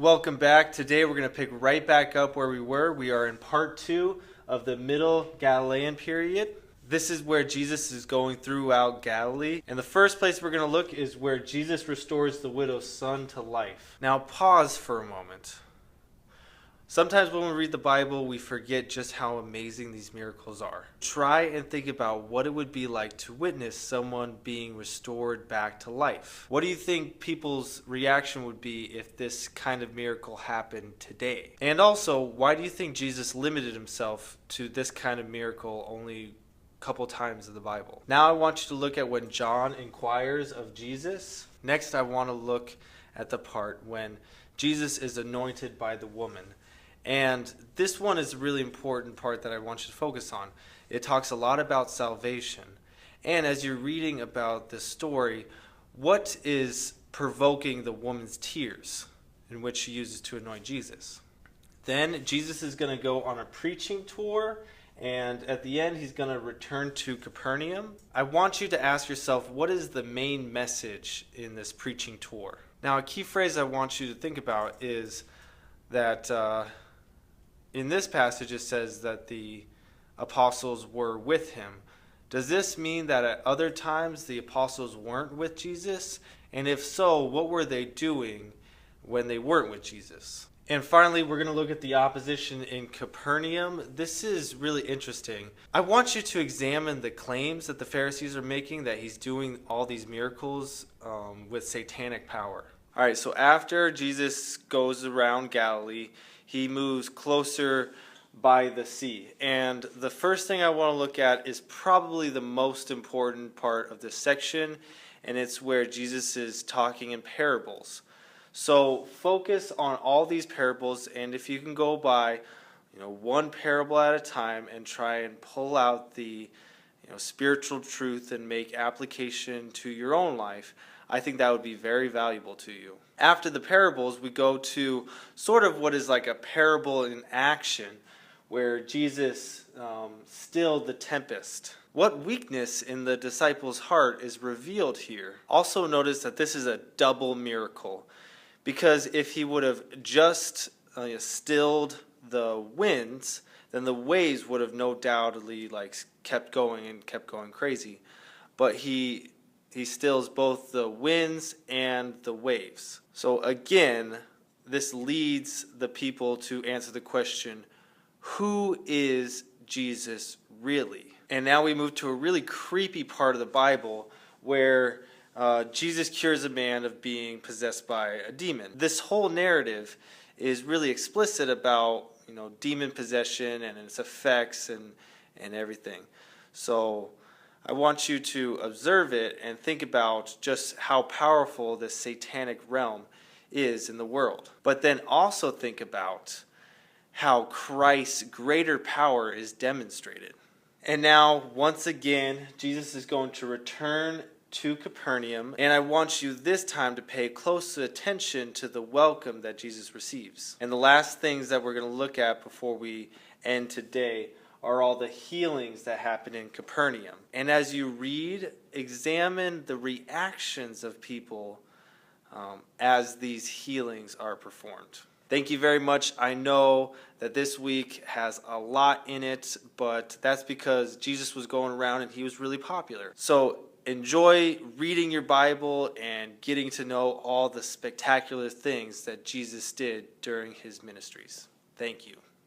Welcome back. Today we're going to pick right back up where we were. We are in part 2 of the middle Galilean period. This is where Jesus is going throughout Galilee. And the first place we're going to look is where Jesus restores the widow's son to life. Now pause for a moment. Sometimes when we read the Bible, we forget just how amazing these miracles are. Try and think about what it would be like to witness someone being restored back to life. What do you think people's reaction would be if this kind of miracle happened today? And also, why do you think Jesus limited himself to this kind of miracle only a couple times in the Bible? Now I want you to look at when John inquires of Jesus. Next, I want to look at the part when Jesus is anointed by the woman. And this one is a really important part that I want you to focus on. It talks a lot about salvation. And as you're reading about this story, what is provoking the woman's tears in which she uses to anoint Jesus? Then Jesus is going to go on a preaching tour, and at the end he's going to return to Capernaum. I want you to ask yourself, what is the main message in this preaching tour? Now, a key phrase I want you to think about is that in this passage, it says that the apostles were with him. Does this mean that at other times the apostles weren't with Jesus? And if so, what were they doing when they weren't with Jesus? And finally, we're going to look at the opposition in Capernaum. This is really interesting. I want you to examine the claims that the Pharisees are making that he's doing all these miracles with satanic power. All right, so after Jesus goes around Galilee, he moves closer by the sea. And the first thing I want to look at is probably the most important part of this section, and it's where Jesus is talking in parables. So focus on all these parables, and if you can go by one parable at a time and try and pull out the spiritual truth and make application to your own life, I think that would be very valuable to you. After the parables, we go to sort of what is like a parable in action, where Jesus stilled the tempest. What weakness in the disciples' heart is revealed here? Also notice that this is a double miracle, because if he would have just stilled the winds, then the waves would have no doubtedly kept going crazy. But he stills both the winds and the waves. So again, this leads the people to answer the question, who is Jesus really? And now we move to a really creepy part of the Bible where Jesus cures a man of being possessed by a demon. This whole narrative is really explicit about demon possession and its effects and everything. So I want you to observe it and think about just how powerful this satanic realm is in the world. But then also think about how Christ's greater power is demonstrated. And now, once again, Jesus is going to return to Capernaum, and I want you this time to pay close attention to the welcome that Jesus receives. And the last things that we're going to look at before we end today are all the healings that happen in Capernaum. And as you read, examine the reactions of people as these healings are performed. Thank you very much. I know that this week has a lot in it, but that's because Jesus was going around and he was really popular. So enjoy reading your Bible and getting to know all the spectacular things that Jesus did during his ministries. Thank you.